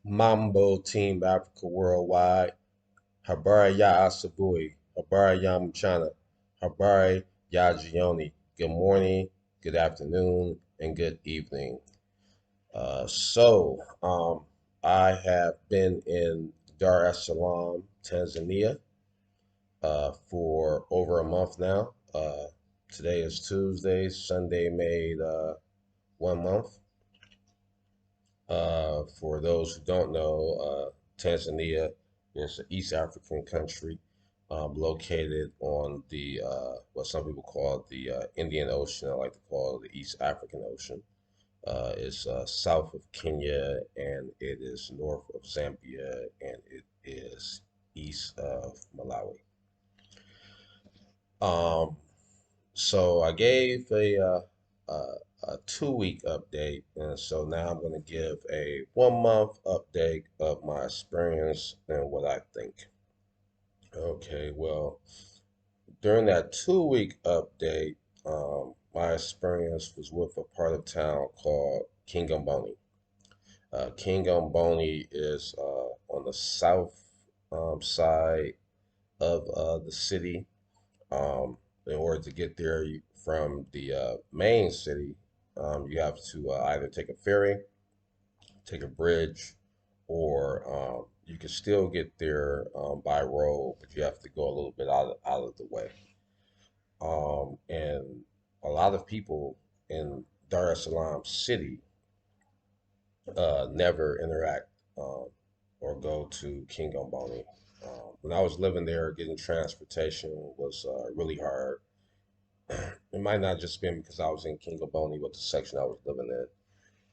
Mambo Team Africa Worldwide. Habari ya Asabui. Habari ya Mchana. Habari ya Jioni. Good morning, good afternoon, and good evening. I have been in Dar es Salaam, Tanzania, for over a month now. Today is Tuesday. Sunday made 1 month. For those who don't know, Tanzania is an East African country located on the what some people call the Indian Ocean. I like to call it the East African Ocean. It's south of Kenya and it is north of Zambia and it is east of Malawi. Um, So I gave a 2 week update, and so now I'm going to give a 1 month update of my experience and what I think. Okay, well, during that 2 week update, my experience was with a part of town called Gamboni. Gamboni is on the south side of the city. Um, in order to get there from the main city, you have to either take a ferry, take a bridge, or you can still get there by road, but you have to go a little bit out of the way. And a lot of people in Dar es Salaam city never interact or go to King Omboni. When I was living there, getting transportation was really hard. It might not just been because I was in King of Boney, but the section I was living in.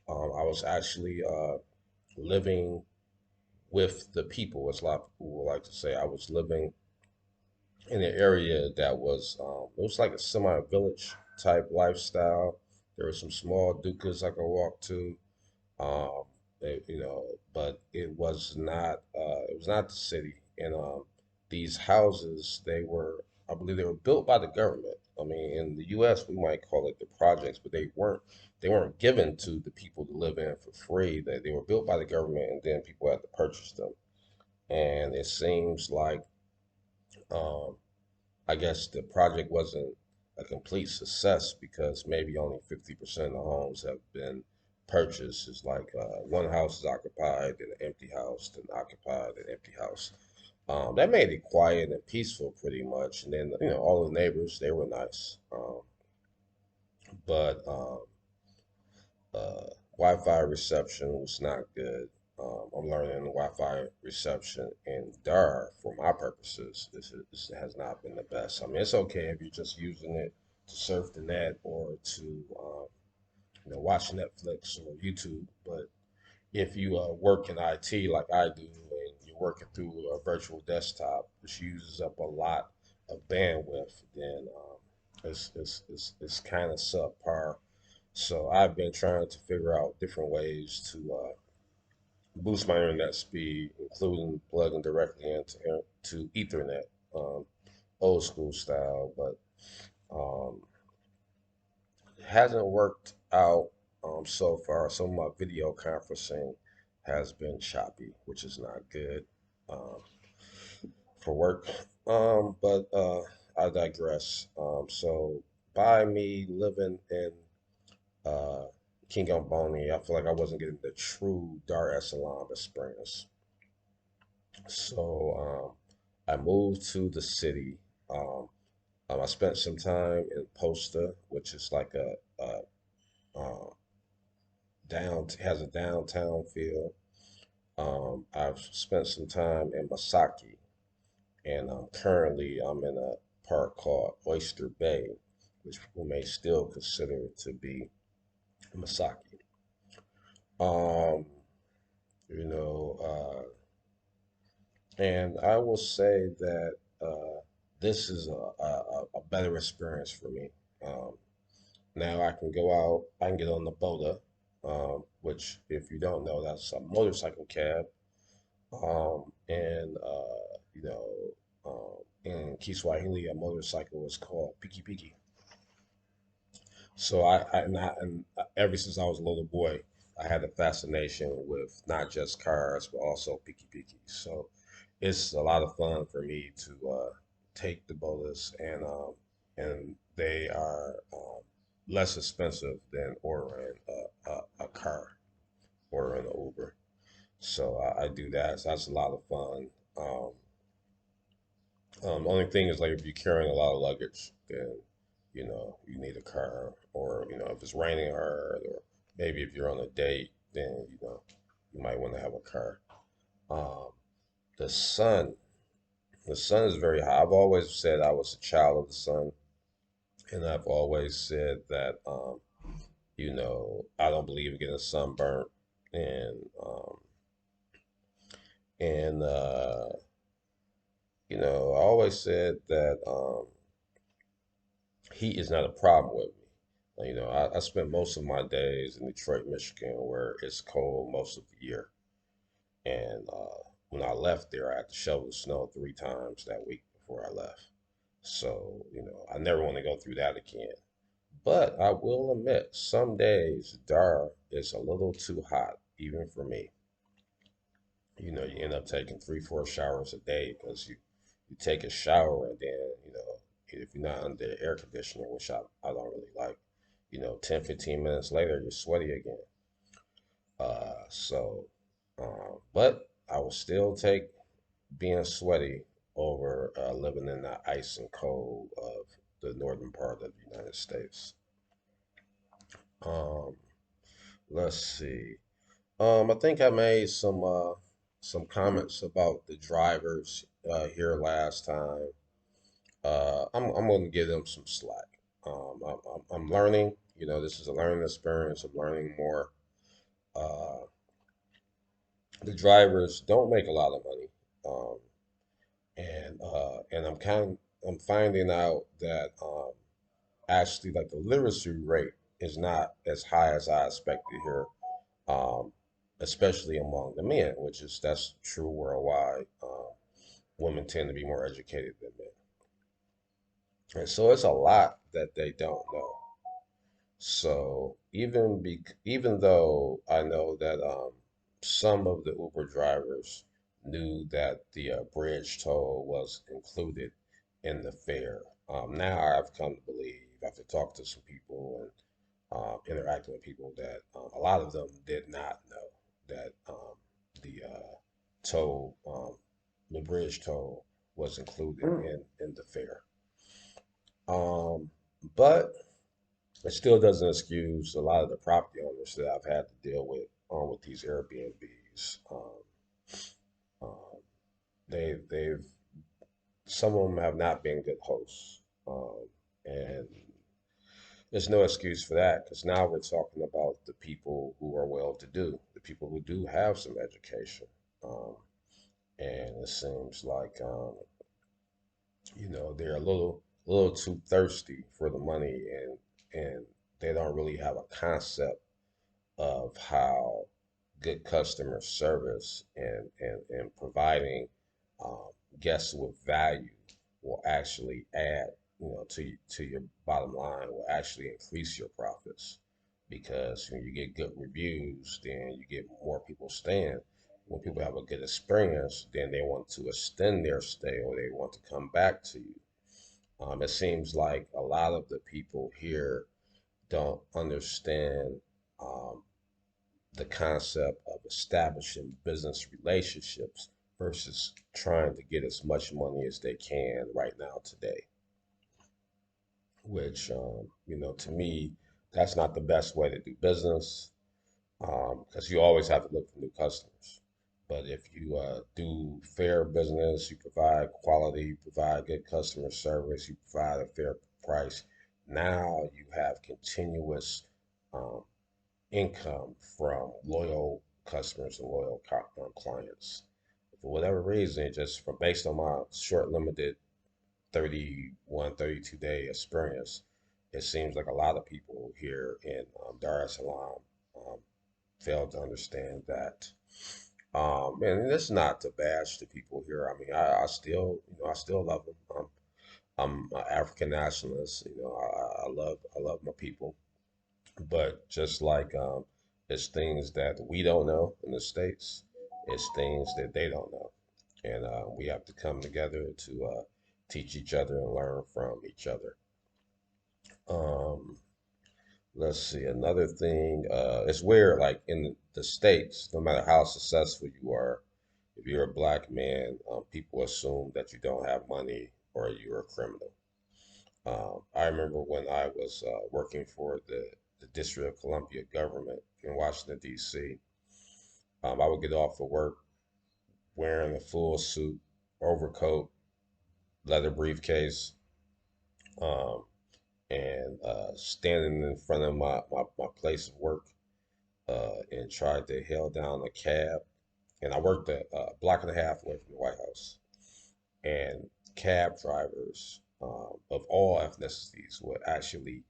I was actually living with the people, as a lot of people would like to say. I was living in an area that was it was like a semi-village type lifestyle. There were some small dukas I could walk to, um, you know, but it was not the city. And these houses, I believe they were built by the government. I mean, in the U.S., we might call it the projects, but they weren't given to the people to live in for free. They were built by the government, and then people had to purchase them. And it seems like, um, I guess the project wasn't a complete success because maybe only 50% of the homes have been purchased. It's like one house is occupied, then an empty house, then occupied, then empty house. That made it quiet and peaceful pretty much. And then, all the neighbors, they were nice. But uh, Wi-Fi reception was not good. I'm learning Wi-Fi reception in Dar for my purposes. This has not been the best. I mean, it's okay if you're just using it to surf the net or to watch Netflix or YouTube. But if you work in IT like I do, and you're working through a virtual desktop, which uses up a lot of bandwidth, then it's kind of subpar. So I've been trying to figure out different ways to boost my internet speed, including plugging directly to Ethernet, um, old school style. But um, it hasn't worked out so far. Some of my video conferencing has been choppy, which is not good um, for work. But I digress. So by me living in uh, King Gamboni, I feel like I wasn't getting the true Dar es Salaam experience. So I moved to the city. Um, I spent some time in Posta, which is like a uh, has a downtown feel. I've spent some time in Masaki, and currently I'm in a park called Oyster Bay, which people may still consider to be Masaki. Um, you know, and I will say that this is a better experience for me. Um, Now I can go out, I can get on the boda, which, if you don't know, that's a motorcycle cab. And in Kiswahili, a motorcycle is called piki piki. So ever since I was a little boy, I had a fascination with not just cars, but also piki. So it's a lot of fun for me to take the bodas, and they are less expensive than ordering a car, ordering an Uber. So I do that. So that's a lot of fun. Um, only thing is like if you're carrying a lot of luggage, then you need a car, or if it's raining hard, or maybe if you're on a date, then you might want to have a car. Um, the sun, the sun is very hot. I've always said I was a child of the sun, and I've always said that I don't believe in getting sunburnt, and and I always said that heat is not a problem with me. I spent most of my days in Detroit, Michigan, where it's cold most of the year. And when I left there, I had to shovel the snow 3 times that week before I left. So, I never want to go through that again. But I will admit, some days Dar is a little too hot, even for me. You end up taking 3, 4 showers a day because you take a shower and then, if you're not under the air conditioner, which I don't really like, 10, 15 minutes later, you're sweaty again. But I will still take being sweaty over living in the ice and cold of the northern part of the United States. Um, let's see. I think I made some comments about the drivers here last time. I'm going to give them some slack. I'm learning. This is a learning experience. I'm learning more. Uh, the drivers don't make a lot of money, um, and I'm finding out that actually like the literacy rate is not as high as I expected here, um, especially among the men, which is that's true worldwide. Women tend to be more educated than men, and so it's a lot that they don't know. So even though I know that some of the Uber drivers knew that the bridge toll was included in the fare, now I've come to believe after talking to some people and interacting with people that a lot of them did not know that the toll, the bridge toll, was included in the fare. Um, but it still doesn't excuse a lot of the property owners that I've had to deal with these Airbnbs. Um, they've some of them have not been good hosts, and there's no excuse for that because now we're talking about the people who are well-to-do, the people who do have some education, um, and it seems like they're a little too thirsty for the money, and they don't really have a concept of how good customer service and providing um, guests with value will actually add, to your bottom line, will actually increase your profits. Because when you get good reviews, then you get more people staying. When people have a good experience, then they want to extend their stay or they want to come back to you. It seems like a lot of the people here don't understand um, the concept of establishing business relationships versus trying to get as much money as they can right now today, which, to me, that's not the best way to do business because you always have to look for new customers. But if you do fair business, you provide quality, you provide good customer service, you provide a fair price, now you have continuous um, income from loyal customers and loyal clients. For whatever reason, just from based on my short, limited 31, 32-day experience, it seems like a lot of people here in Dar es Salaam um, fail to understand that. And it's not to bash the people here. I mean, I still, I still love them. I'm an African nationalist. I love my people. But just like It's things that we don't know in the States. It's things that they don't know. And we have to come together to teach each other and learn from each other. Um, let's see, another thing, it's weird, like in the States, no matter how successful you are, if you're a black man, people assume that you don't have money or you're a criminal. I remember when I was working for the District of Columbia government in Washington, D.C., I would get off of work wearing a full suit, overcoat, leather briefcase, um, and standing in front of my place of work and tried to hail down a cab. And I worked a block and a half away from the White House. And cab drivers of all ethnicities would actually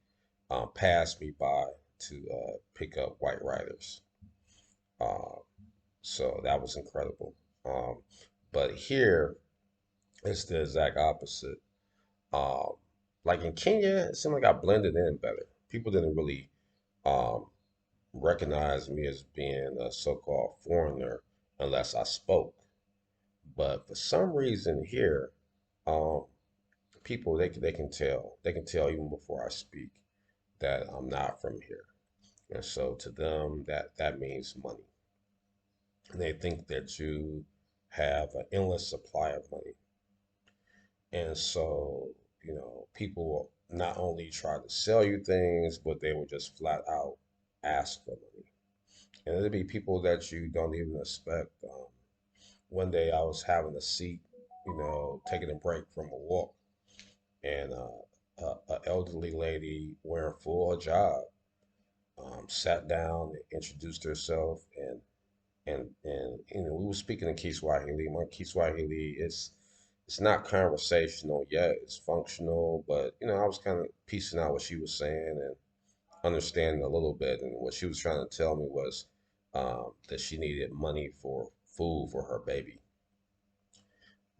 pass me by to pick up white riders. Uh, so that was incredible. Um, but here, it's the exact opposite. Um, like in Kenya, it seemed like I blended in better. People didn't really um, recognize me as being a so-called foreigner unless I spoke. But for some reason here, um, people they can tell even before I speak that I'm not from here, and so to them that means money. And they think that you have an endless supply of money, and so people will not only try to sell you things, but they will just flat out ask for money, and it'll be people that you don't even expect. One day I was having a seat, taking a break from a walk, and a elderly lady wearing full hijab sat down and introduced herself, and we were speaking in Kiswahili. My Kiswahili it's not conversational yet; it's functional, but I was kind of piecing out what she was saying and understanding a little bit. And what she was trying to tell me was that she needed money for food for her baby.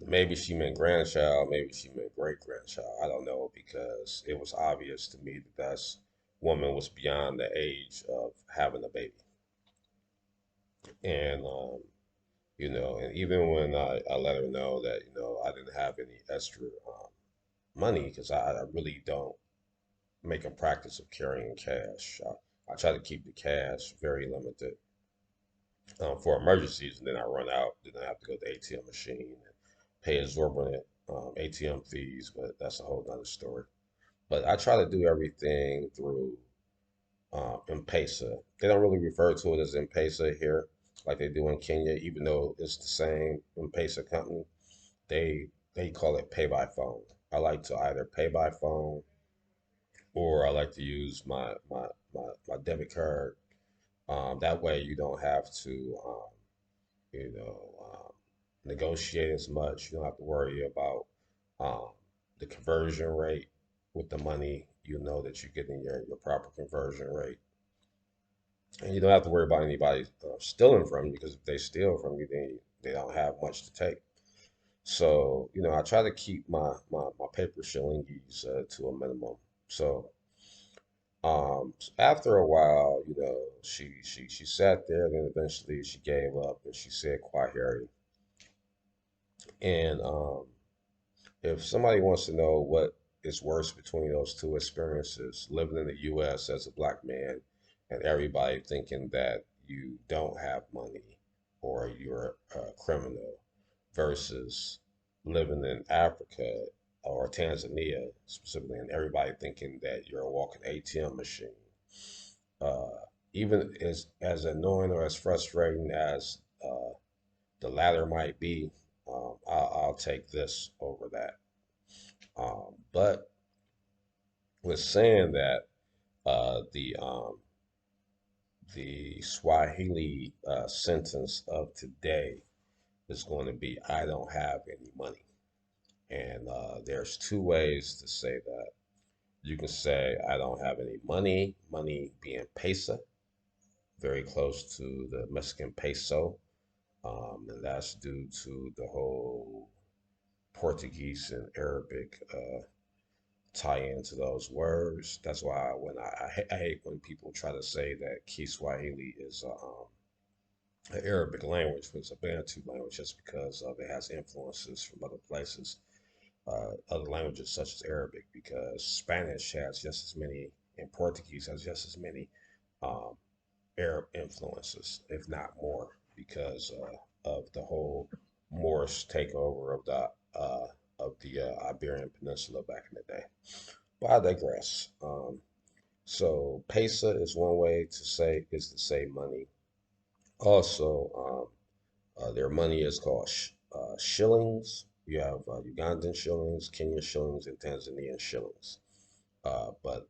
Maybe she meant grandchild, maybe she meant great grandchild. I don't know because it was obvious to me that that woman was beyond the age of having a baby. And and even when I let her know that I didn't have any extra money because I really don't make a practice of carrying cash. I try to keep the cash very limited for emergencies, and then I run out. Then I have to go to the ATM machine and pay exorbitant ATM fees, but that's a whole nother story. But I try to do everything through M-Pesa. They don't really refer to it as M-Pesa here like they do in Kenya, even though it's the same M-Pesa company. They call it pay by phone. I like to either pay by phone or I like to use my debit card. That way you don't have to you know, negotiate as much. You don't have to worry about um, the conversion rate with the money. You know that you're getting your proper conversion rate. And you don't have to worry about anybody stealing from you because if they steal from you, they don't have much to take. So, I try to keep my paper shillings to a minimum. So, after a while, she sat there, then eventually she gave up and she said quietly, and if somebody wants to know what is worse between those two experiences, living in the US as a black man and everybody thinking that you don't have money or you're a criminal versus living in Africa or Tanzania specifically and everybody thinking that you're a walking ATM machine. Uh, Even as annoying or as frustrating as the latter might be, I'll take this over that. But with saying that, the Swahili sentence of today is going to be "I don't have any money," and there's two ways to say that. You can say "I don't have any money," money being pesa, very close to the Mexican peso, and that's due to the whole Portuguese and Arabic tie into those words. That's why when I hate when people try to say that Kiswahili is an Arabic language, but it's a Bantu language just because it has influences from other places, other languages such as Arabic, because Spanish has just as many and Portuguese has just as many um, Arab influences, if not more, because of the whole Moorish takeover of the Iberian Peninsula back in the day. But I digress. So pesa is one way to say money. Also, their money is called shillings. You have Ugandan shillings, Kenyan shillings, and Tanzanian shillings. But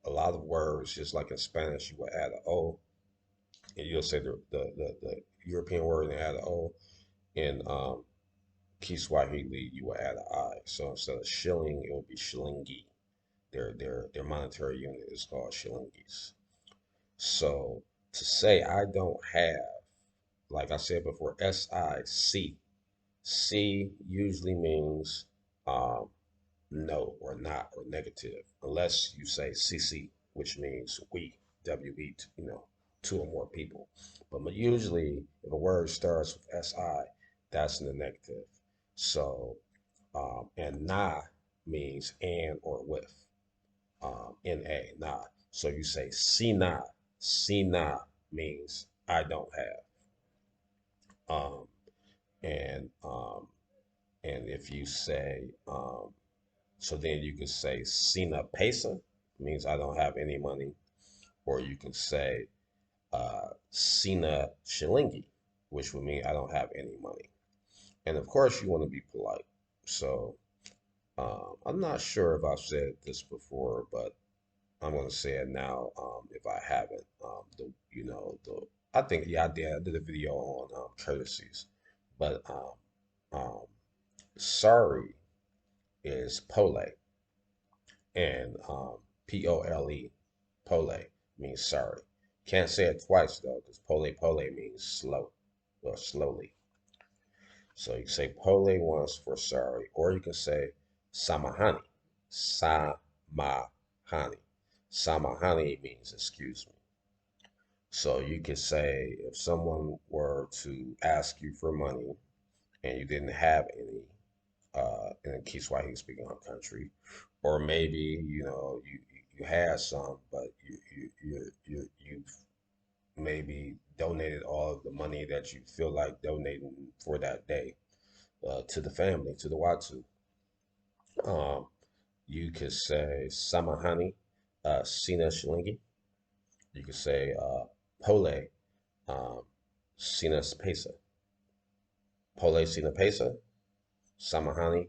a lot of words, just like in Spanish, you will add an O, and you'll say the European word and add an O. In Kiswahili, you will add an I. So instead of shilling, it will be shilingi. Their monetary unit is called shillingis. So to say I don't have, like I said before, SIC. C usually means um, no or not or negative, unless you say CC, which means we, WE, two or more people. But usually, if a word starts with SI, that's in the negative. So, and na means and or with, NA, nah. So you say sina, sina means I don't have. Um, and um, and if you say so then you could say Sina Pesa, means I don't have any money, or you can say Sina Shilingi, which would mean I don't have any money. And of course, you want to be polite. So I'm not sure if I've said this before, but I'm going to say it now. If I haven't, I think yeah, I did. I did a video on courtesies, but um, sorry is pole, and Pole, pole means sorry. Can't say it twice though, because pole means slow or slowly. So you can say pole once for sorry, or you can say samahani, samahani. Samahani means excuse me. So you could say if someone were to ask you for money and you didn't have any, in a Kiswahili speaking country, or maybe you had some, but you've maybe donated all of the money that you feel like donating for that day to the family, to the Watu. Um, you could say Samahani, Sina Shilingi. You could say Pole, um, Sina Pesa. Pole Sina Pesa, Samahani,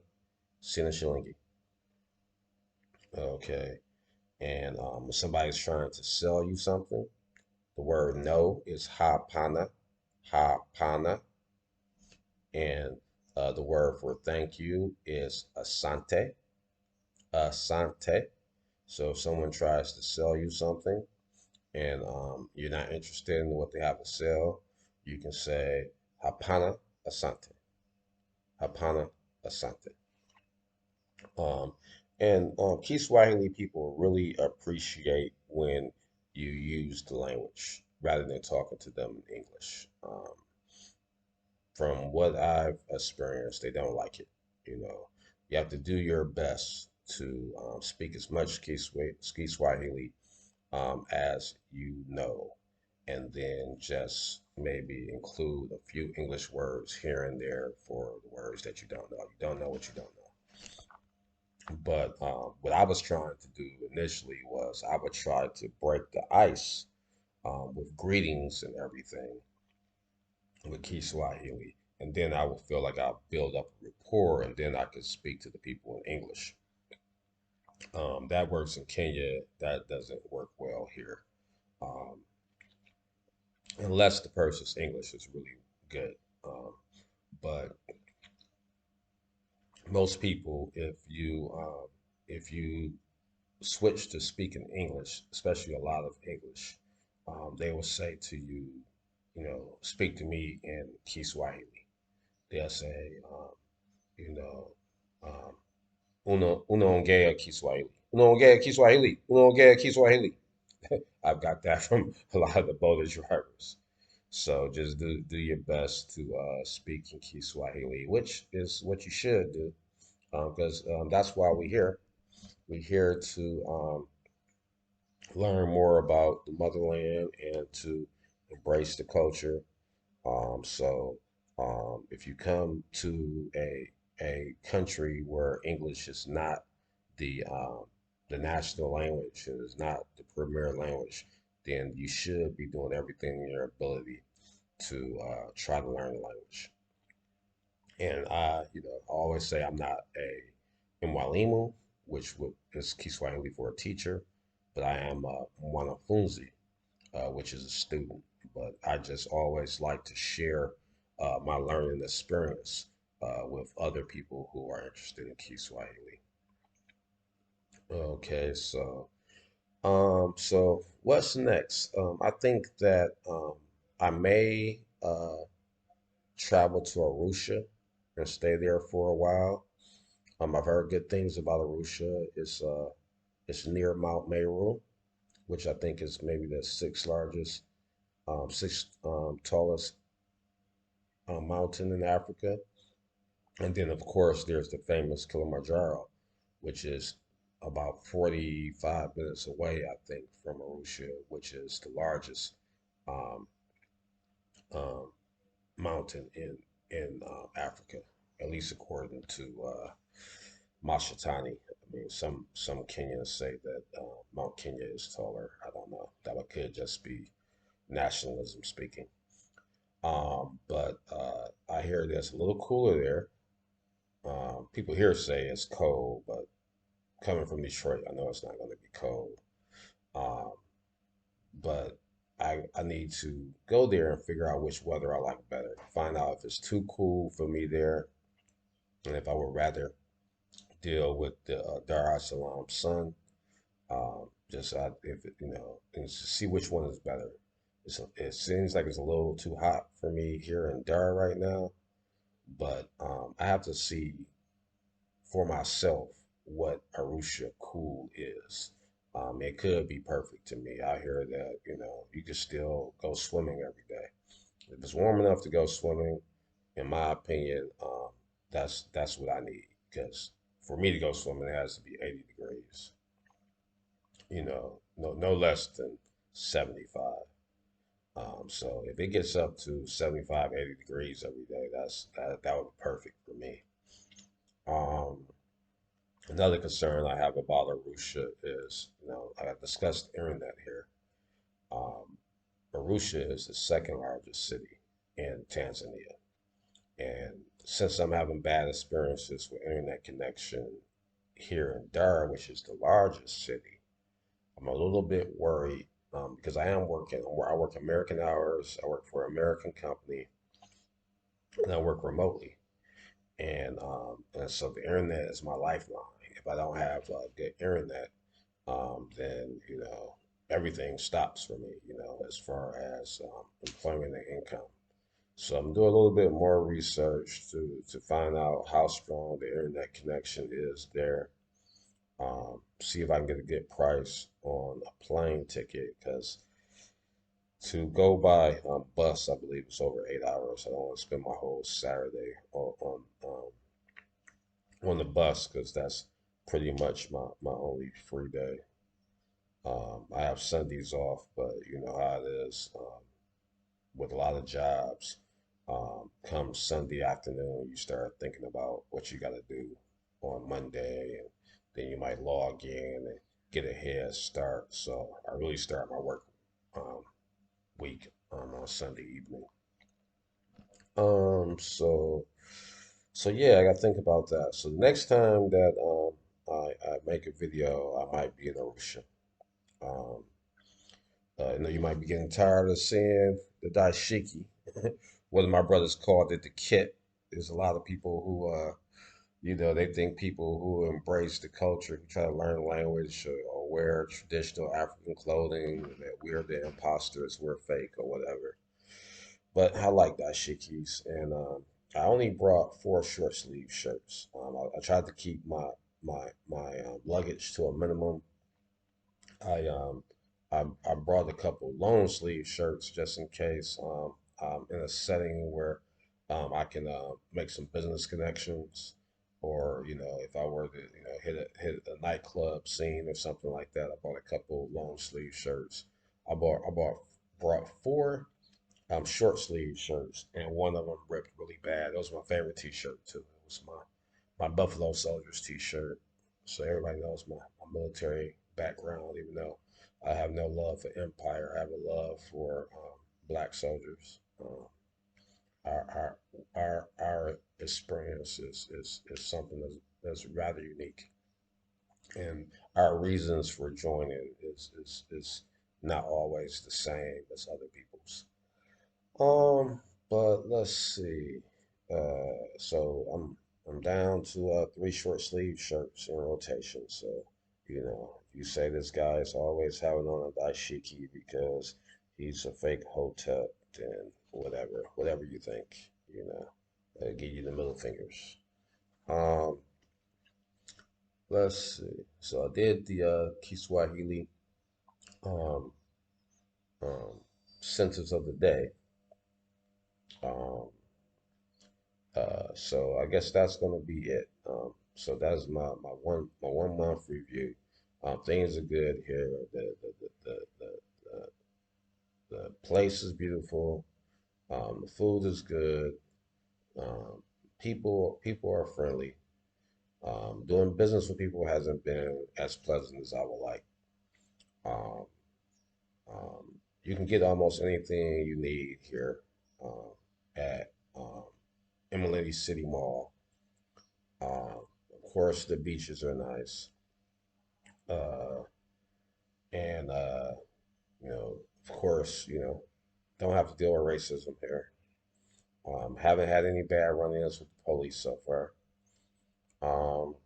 Sina Shilingi. Okay. And when somebody's trying to sell you something, the word no is hapana, hapana. And the word for thank you is asante, asante. So if someone tries to sell you something and you're not interested in what they have to sell, you can say hapana asante, hapana asante. Um, and Kiswahili people really appreciate when you use the language rather than talking to them in English. From what I've experienced, they don't like it. You know, you have to do your best to speak as much Kiswahili as you know, and then just maybe include a few English words here and there for the words that you don't know. You don't know what you don't know. But what I was trying to do initially was I would try to break the ice with greetings and everything with Kiswahili. And then I would feel like I'll build up a rapport and then I could speak to the people in English. That works in Kenya. That doesn't work well here. Um, unless the person's English is really good. But most people, if you switch to speaking English, especially a lot of English, they will say to you, speak to me in Kiswahili. They'll say, you know, um, uno ongea Kiswahili. Uno ongea Kiswahili. Uno ongea Kiswahili. I've got that from a lot of the boat drivers. So just do your best to speak in Kiswahili, which is what you should do, because that's why we're here. We're here to learn more about the motherland and to embrace the culture. So if you come to a country where English is not the national language, and is not the premier language, then you should be doing everything in your ability to try to learn the language. And I always say I'm not a mwalimu, is Kiswahili for a teacher, but I am a mwanafunzi, which is a student. But I just always like to share my learning experience with other people who are interested in Kiswahili. Okay, so what's next? I think that I may travel to Arusha and stay there for a while. I've heard good things about Arusha. It's near Mount Meru, which I think is maybe the sixth tallest mountain in Africa. And then, of course, there's the famous Kilimanjaro, which is about 45 minutes away, I think, from Arusha, which is the largest um, um, mountain in Africa, at least according to Mashatani. I mean, some Kenyans say that Mount Kenya is taller. I don't know. That could just be nationalism speaking. But I hear that it's a little cooler there. People here say it's cold, but coming from Detroit, I know it's not going to be cold. Um, but I need to go there and figure out which weather I like better. Find out if it's too cool for me there, and if I would rather deal with the Dar es Salaam sun. Just if and to see which one is better. It seems like it's a little too hot for me here in Dar right now, but I have to see for myself what Arusha cool is. It could be perfect to me. I hear that, you can still go swimming every day. If it's warm enough to go swimming, in my opinion, that's what I need. Because for me to go swimming, it has to be 80 degrees. No less than 75. So if it gets up to 75, 80 degrees every day, that would be perfect for me. Um, Another concern I have about Arusha is, I discussed internet here. Um, Arusha is the second largest city in Tanzania. And since I'm having bad experiences with internet connection here in Dar, which is the largest city, I'm a little bit worried because I work American hours, I work for an American company, and I work remotely. And so the internet is my lifeline. If I don't have good internet, then everything stops for me. As far as employment and income. So I'm doing a little bit more research to find out how strong the internet connection is there. See if I can get a good price on a plane ticket because to go by bus, I believe it's over 8 hours. I don't want to spend my whole Saturday on the bus because that's pretty much my only free day. I have Sundays off, but you know how it is with a lot of jobs. Come Sunday afternoon, you start thinking about what you got to do on Monday, and then you might log in and get a head start. So I really start my work um, week on Sunday evening. Um, so so yeah, I got to think about that. So next time that I make a video, I might be in Ocean. Um, I know you might be getting tired of seeing the dashiki. One of my brothers called it the kit. There's a lot of people who, they think people who embrace the culture, who try to learn the language or wear traditional African clothing, that we're the imposters, we're fake or whatever. But I like dashikis, and I only brought four short sleeve shirts. I tried to keep my my luggage to a minimum. I um I brought a couple long sleeve shirts just in case I'm in a setting where I can make some business connections, or if I were to hit a nightclub scene or something like that. I bought a couple long sleeve shirts. I brought four short sleeve shirts, and one of them ripped really bad. That was my favorite T-shirt too. It was my Buffalo Soldiers T-shirt. So everybody knows my military background, even though I have no love for Empire. I have a love for black soldiers. Our our experience is something that's rather unique, and our reasons for joining is not always the same as other people's. But let's see. So I'm down to three short sleeve shirts in rotation. So, you say this guy is always having on a dashiki because he's a fake hotep, then whatever you think, give you the middle fingers. Um, let's see. So I did the Kiswahili um um sentence of the day. Um, so I guess that's gonna be it. So that's my 1 month review. Things are good here. The place is beautiful. The food is good. Um, people are friendly. Doing business with people hasn't been as pleasant as I would like. Um, you can get almost anything you need here at Emily City Mall. Of course, the beaches are nice. Uh, and of course, don't have to deal with racism here. Haven't had any bad run-ins with the police so far. Um,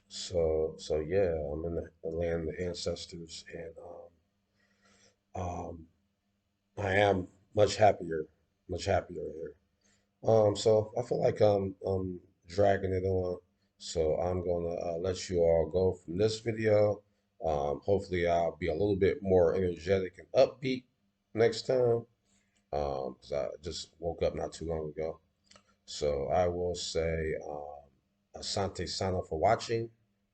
so yeah, I'm in the land of the ancestors, and um, I am much happier, much happier here. So I feel like I'm dragging it on. So I'm gonna let you all go from this video. Hopefully I'll be a little bit more energetic and upbeat next time. Because I just woke up not too long ago. So I will say, Asante Sana for watching,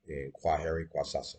and Kwaheri Kwasasa.